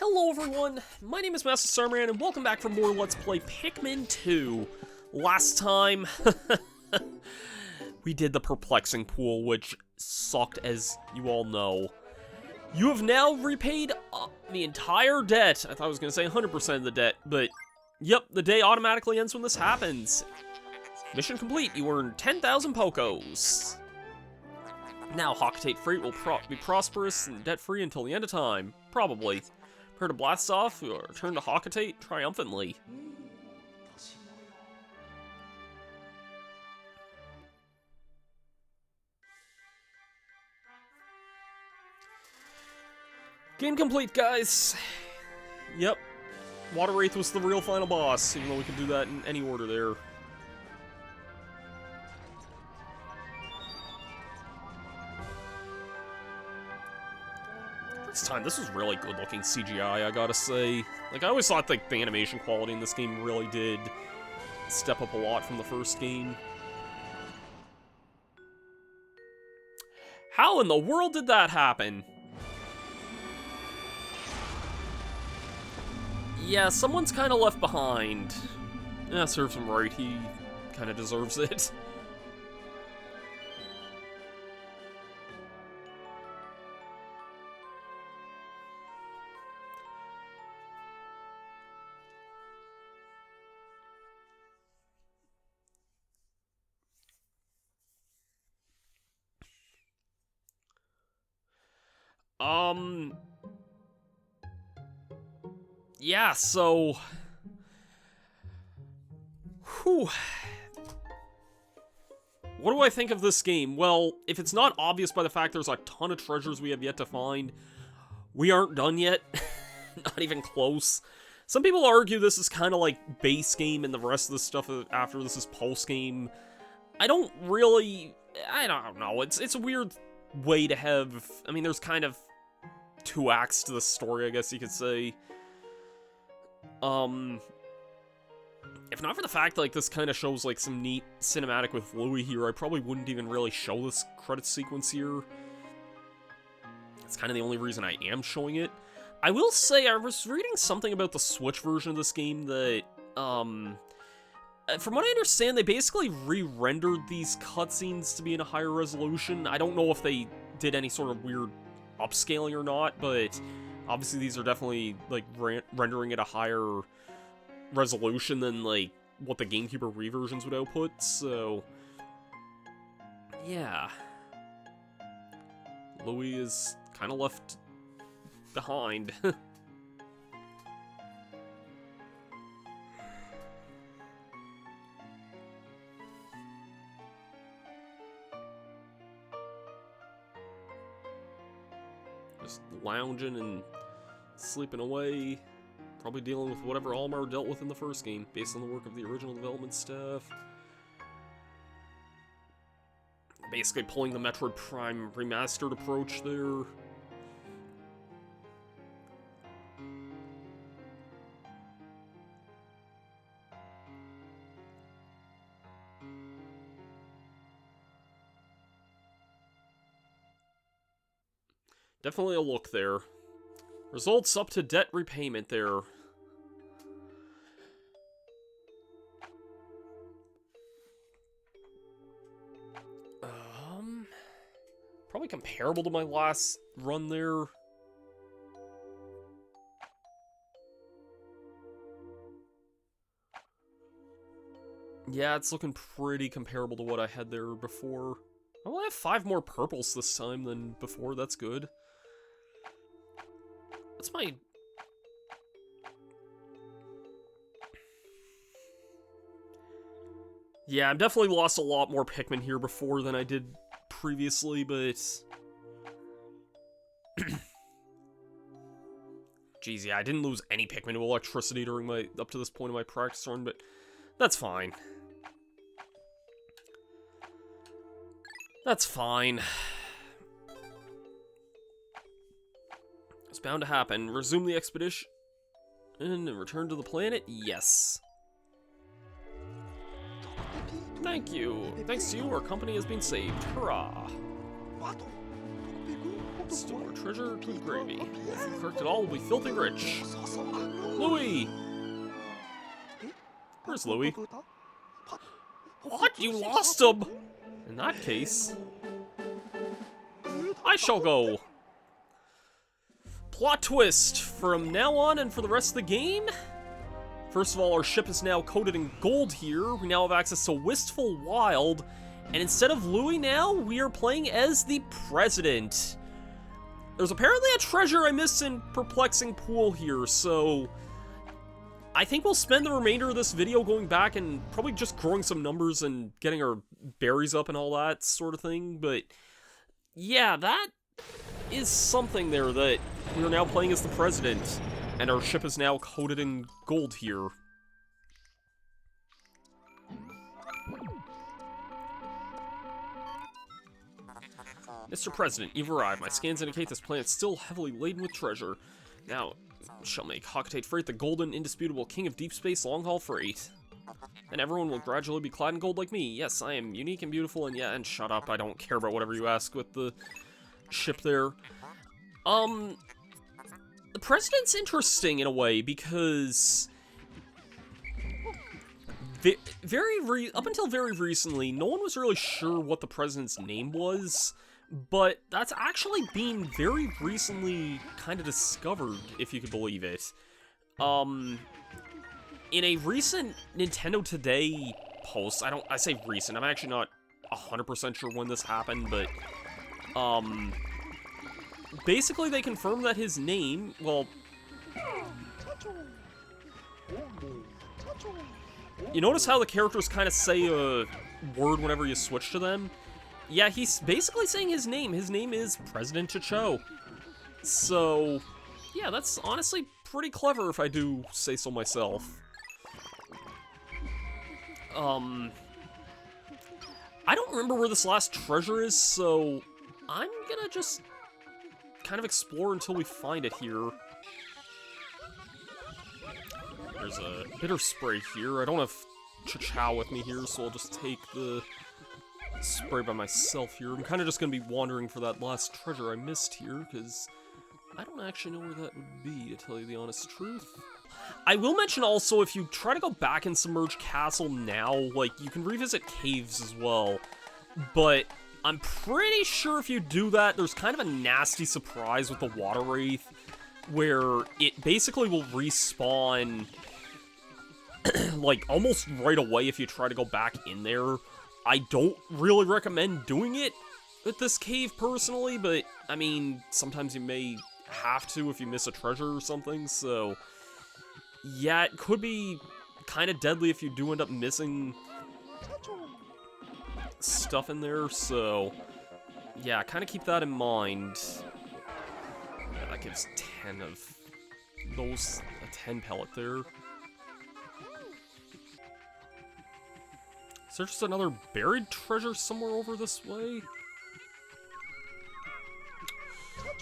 Hello everyone, my name is Masterstarman, and welcome back for more Let's Play Pikmin 2. Last time, we did the perplexing pool, which sucked, as you all know. You have now repaid the entire debt. I thought I was going to say 100% of the debt, but yep, the day automatically ends when this happens. Mission complete, you earned 10,000 Pokos. Now, Hockatate Freight will be prosperous and debt-free until the end of time. Probably. Prepare to blast off, or return to Hockatate triumphantly. Game complete, guys! Yep. Water Wraith was the real final boss, even though we could do that in any order there. This time, this was really good looking CGI, I gotta say. Like, I always thought like, the animation quality in this game really did step up a lot from the first game. How in the world did that happen? Yeah, someone's kind of left behind. Yeah, serves him right, he kind of deserves it. Yeah, so... Whew. What do I think of this game? Well, if it's not obvious by the fact there's a ton of treasures we have yet to find, we aren't done yet. Not even close. Some people argue this is kind of like base game and the rest of the stuff after this is post game. I don't know, it's a weird way to have... I mean, there's kind of two acts to the story, I guess you could say. If not for the fact, like, this kind of shows, like, some neat cinematic with Louie here, I probably wouldn't even really show this credit sequence here. It's kind of the only reason I am showing it. I will say, I was reading something about the Switch version of this game that, from what I understand, they basically re-rendered these cutscenes to be in a higher resolution. I don't know if they did any sort of weird upscaling or not, but obviously these are definitely, like, rendering at a higher resolution than, like, what the GameCube or Wii versions would output, so... yeah. Louie is kind of left behind. Just lounging and sleeping away. Probably dealing with whatever Almar dealt with in the first game, based on the work of the original development staff. Basically pulling the Metroid Prime Remastered approach there. Definitely a look there. Results up to debt repayment there. Probably comparable to my last run there. Yeah, it's looking pretty comparable to what I had there before. I only have 5 more purples this time than before, that's good. That's my... yeah, I've definitely lost a lot more Pikmin here before than I did previously, but... Jeez, yeah, I didn't lose any Pikmin to electricity during my... up to this point in my practice run, but that's fine. That's fine. It's bound to happen. Resume the expedition and return to the planet? Yes. Thank you. Thanks to you, our company has been saved. Hurrah. Still more treasure, good gravy. If we collect it all, we'll be filthy rich. Louie! Where's Louie? What? You lost him? In that case, I shall go. Plot twist! From now on and for the rest of the game, first of all, our ship is now coated in gold here. We now have access to Wistful Wild. And instead of Louie now, we are playing as the President. There's apparently a treasure I missed in Perplexing Pool here, so I think we'll spend the remainder of this video going back and probably just growing some numbers and getting our berries up and all that sort of thing. But yeah, that is something there, that we are now playing as the President, and our ship is now coated in gold here. Mr. President, you've arrived. My scans indicate this planet's still heavily laden with treasure. Now, shall make Hocketate Freight the golden, indisputable king of deep space long-haul freight. And everyone will gradually be clad in gold like me. Yes, I am unique and beautiful, and yeah, and shut up, I don't care about whatever you ask with the ship there. The President's interesting in a way, because up until very recently, no one was really sure what the President's name was. But that's actually been very recently kind of discovered, if you could believe it. In a recent Nintendo Today post, I say recent, I'm actually not 100% sure when this happened, but, basically they confirmed that his name, well, you notice how the characters kind of say a word whenever you switch to them? Yeah, he's basically saying his name. His name is President Cho. So, yeah, that's honestly pretty clever if I do say so myself. I don't remember where this last treasure is, so I'm gonna just kind of explore until we find it here. There's a bitter spray here. I don't have Chow with me here, so I'll just take the spray by myself here. I'm kind of just going to be wandering for that last treasure I missed here, because I don't actually know where that would be, to tell you the honest truth. I will mention also, if you try to go back in Submerged Castle now, like, you can revisit caves as well, but I'm pretty sure if you do that, there's kind of a nasty surprise with the Water Wraith, where it basically will respawn, like, almost right away if you try to go back in there. I don't really recommend doing it with this cave, personally, but, I mean, sometimes you may have to if you miss a treasure or something, so yeah, it could be kind of deadly if you do end up missing stuff in there, so yeah, kind of keep that in mind. Yeah, that gives 10 of those, a 10 pellet there. Is there just another buried treasure somewhere over this way?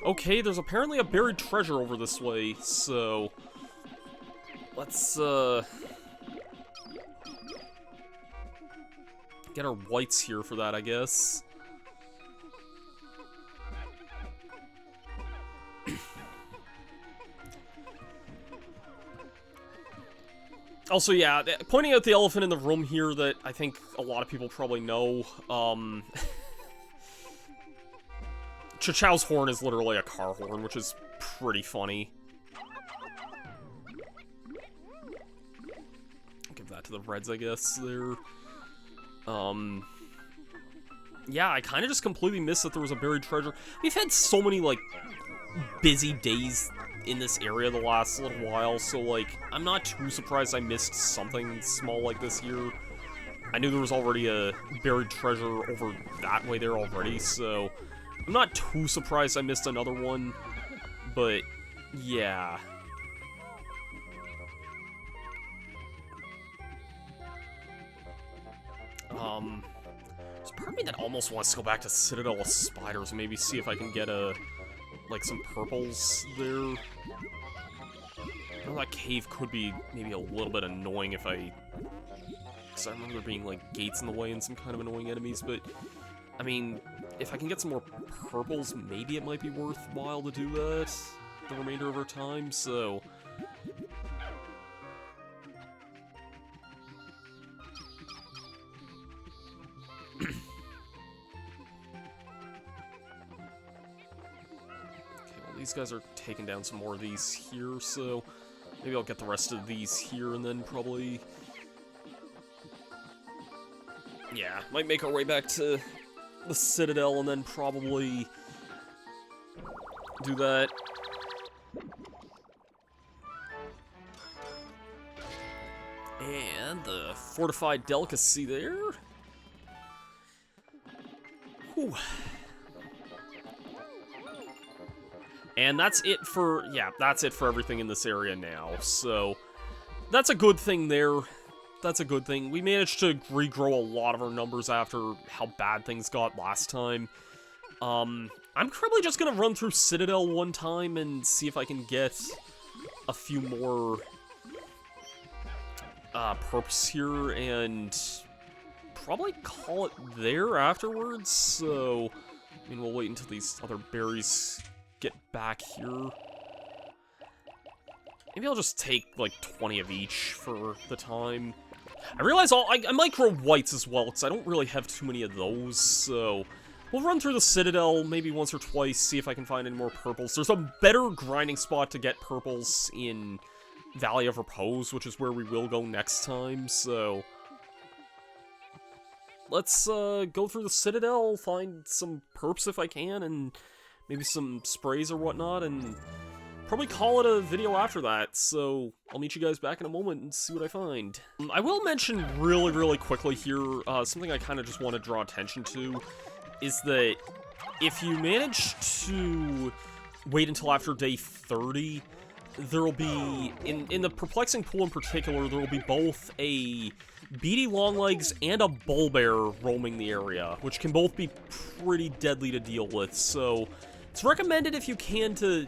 Okay, there's apparently a buried treasure over this way, so let's, get our whites here for that, I guess. Also, yeah, pointing out the elephant in the room here that I think a lot of people probably know, Chow's horn is literally a car horn, which is pretty funny. I'll give that to the Reds, I guess, there. Yeah, I kind of just completely missed that there was a buried treasure. We've had so many, like, busy days in this area the last little while, so, like, I'm not too surprised I missed something small like this here. I knew there was already a buried treasure over that way there already, so I'm not too surprised I missed another one, but yeah. There's part of me that almost wants to go back to Citadel of Spiders and maybe see if I can get like some purples there. I know that cave could be maybe a little bit annoying if because I remember there being like gates in the way and some kind of annoying enemies, but I mean, if I can get some more purples, maybe it might be worthwhile to do that the remainder of our time, so... These guys are taking down some more of these here, so maybe I'll get the rest of these here and then probably... Yeah, might make our way back to the Citadel and then probably do that. And the fortified delicacy there. Whew. And that's it for, yeah, that's it for everything in this area now, so that's a good thing there. That's a good thing. We managed to regrow a lot of our numbers after how bad things got last time. I'm probably just gonna run through Citadel one time and see if I can get a few more perps here, and probably call it there afterwards, so, I mean, we'll wait until these other berries get back here. Maybe I'll just take, like, 20 of each for the time. I realize I might grow whites as well, because I don't really have too many of those, so... We'll run through the Citadel maybe once or twice, see if I can find any more purples. There's a better grinding spot to get purples in Valley of Repose, which is where we will go next time, so... Let's go through the Citadel, find some perps if I can, and maybe some sprays or whatnot, and probably call it a video after that, so I'll meet you guys back in a moment and see what I find. I will mention really quickly here, something I kind of just want to draw attention to, is that if you manage to wait until after day 30, there will be, in the Perplexing Pool in particular, there will be both a Beady Longlegs and a Bullbear roaming the area, which can both be pretty deadly to deal with, so it's recommended if you can to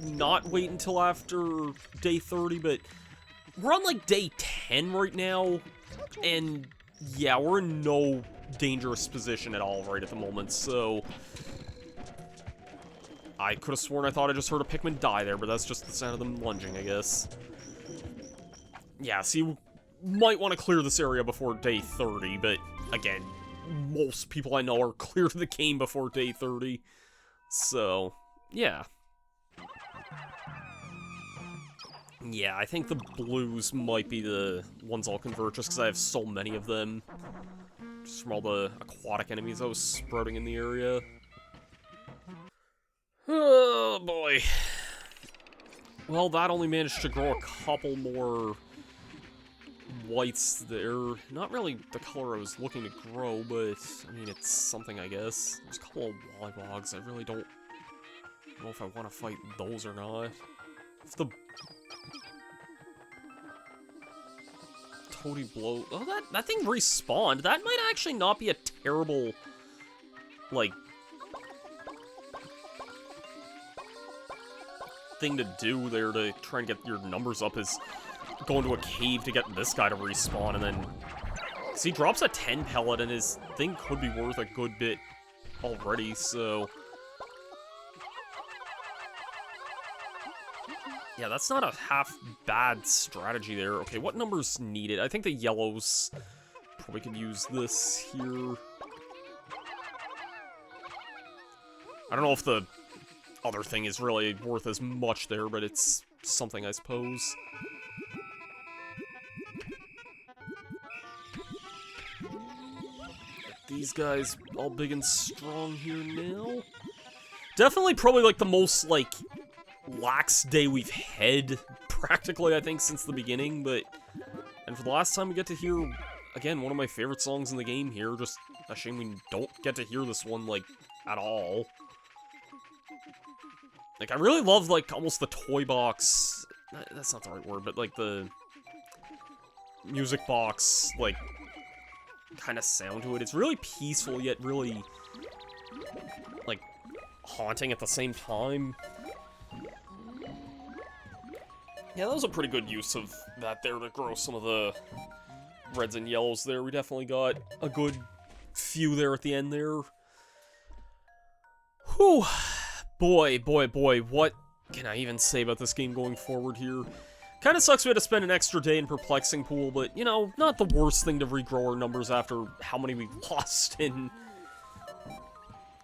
not wait until after day 30, but we're on like day 10 right now, and yeah, we're in no dangerous position at all right at the moment, so I could have sworn I thought I just heard a Pikmin die there, but that's just the sound of them lunging, I guess. Yeah, so you might want to clear this area before day 30, but again, most people I know are clear to the game before day 30, so yeah. Yeah, I think the blues might be the ones I'll convert just because I have so many of them. Just from all the aquatic enemies I was sprouting in the area. Oh, boy. Well, that only managed to grow a couple more whites there. Not really the color I was looking to grow, but, I mean, it's something, I guess. There's a couple of Wollywogs. I really don't know if I want to fight those or not. If the Toady Blow... Oh, that thing respawned. That might actually not be a terrible, like, thing to do there to try and get your numbers up, is go into a cave to get this guy to respawn, and then... See, he drops a 10 pellet, and his thing could be worth a good bit already, so... Yeah, that's not a half-bad strategy there. Okay, what numbers needed? I think the yellows probably could use this here. I don't know if the other thing is really worth as much there, but it's something, I suppose. Get these guys all big and strong here now. Definitely probably, like, the most, like, lax day we've had, practically, I think, since the beginning, but... And for the last time we get to hear, again, one of my favorite songs in the game here, just a shame we don't get to hear this one, like, at all. Like, I really love, like, almost the toy box... That's not the right word, but, like, the music box, like, kind of sound to it. It's really peaceful, yet really, like, haunting at the same time. Yeah, that was a pretty good use of that there to grow some of the reds and yellows there. We definitely got a good few there at the end there. Whew. Boy, boy, boy, what can I even say about this game going forward here? Kinda sucks we had to spend an extra day in Perplexing Pool, but, you know, not the worst thing to regrow our numbers after how many we lost in.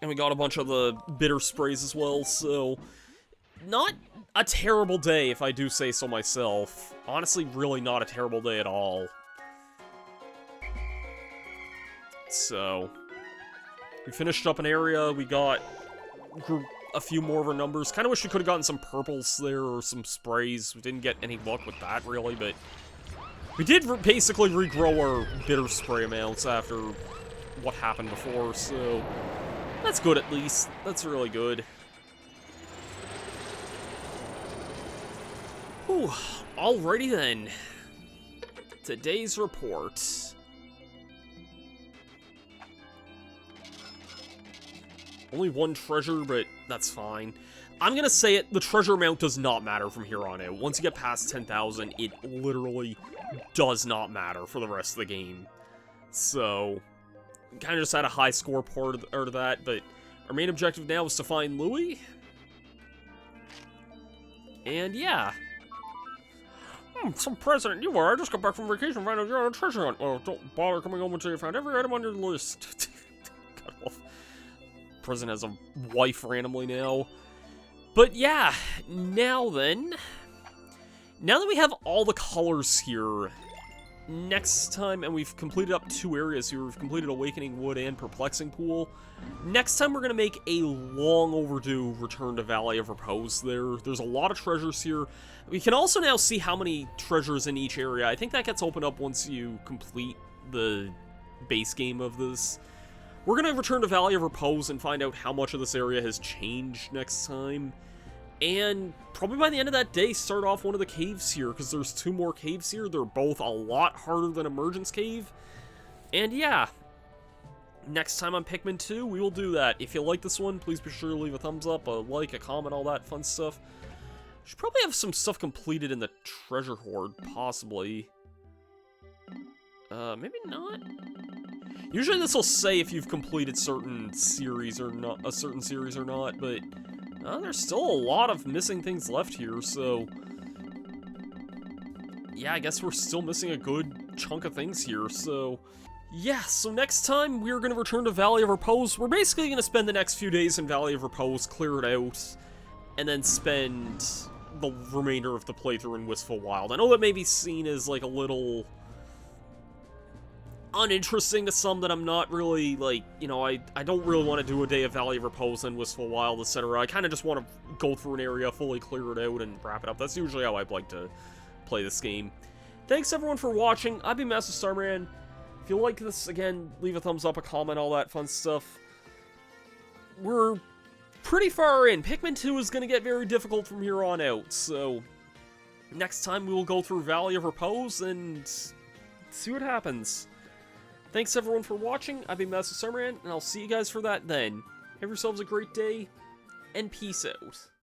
And we got a bunch of the bitter sprays as well, so... Not a terrible day, if I do say so myself. Honestly, really not a terrible day at all. So... We finished up an area, we got a few more of our numbers. Kind of wish we could have gotten some purples there, or some sprays. We didn't get any luck with that, really, but... We did basically regrow our bitter spray amounts after what happened before, so... That's good, at least. That's really good. Whew. Alrighty then. Today's report. Only one treasure, but that's fine. I'm gonna say it, the treasure amount does not matter from here on out. Once you get past 10,000, it literally does not matter for the rest of the game. So, kind of just had a high score part of that, but our main objective now is to find Louie. And yeah. Some president you are. I just got back from vacation and found out you're on a treasure hunt. Well, don't bother coming home until you found every item on your list. Cut off. President has a wife randomly now. But yeah, now then. Now that we have all the colors here, next time, and we've completed up 2 areas here, we've completed Awakening Wood and Perplexing Pool. Next time we're going to make a long overdue return to Valley of Repose there. There's a lot of treasures here. We can also now see how many treasures in each area. I think that gets opened up once you complete the base game of this. We're going to return to Valley of Repose and find out how much of this area has changed next time. And probably by the end of that day, start off one of the caves here, because there's 2 more caves here. They're both a lot harder than Emergence Cave. And yeah, next time on Pikmin 2, we will do that. If you like this one, please be sure to leave a thumbs up, a like, a comment, all that fun stuff. Should probably have some stuff completed in the treasure hoard, possibly. Maybe not. Usually this will say if you've completed certain series or not, a certain series or not, but there's still a lot of missing things left here, so yeah, I guess we're still missing a good chunk of things here, so yeah, so next time we're going to return to Valley of Repose. We're basically going to spend the next few days in Valley of Repose, clear it out, and then spend the remainder of the playthrough in Wistful Wild. I know that may be seen as like a little uninteresting to some, that I'm not really, like, you know, I don't really want to do a day of Valley of Repose and Wistful Wild, etc. I kind of just want to go through an area, fully clear it out, and wrap it up. That's usually how I'd like to play this game. Thanks everyone for watching. I've been Masterstarman. If you like this, again, leave a thumbs up, a comment, all that fun stuff. We're pretty far in. Pikmin 2 is going to get very difficult from here on out, so next time we will go through Valley of Repose and see what happens. Thanks everyone for watching. I've been Masterstarman, and I'll see you guys for that then. Have yourselves a great day, and peace out.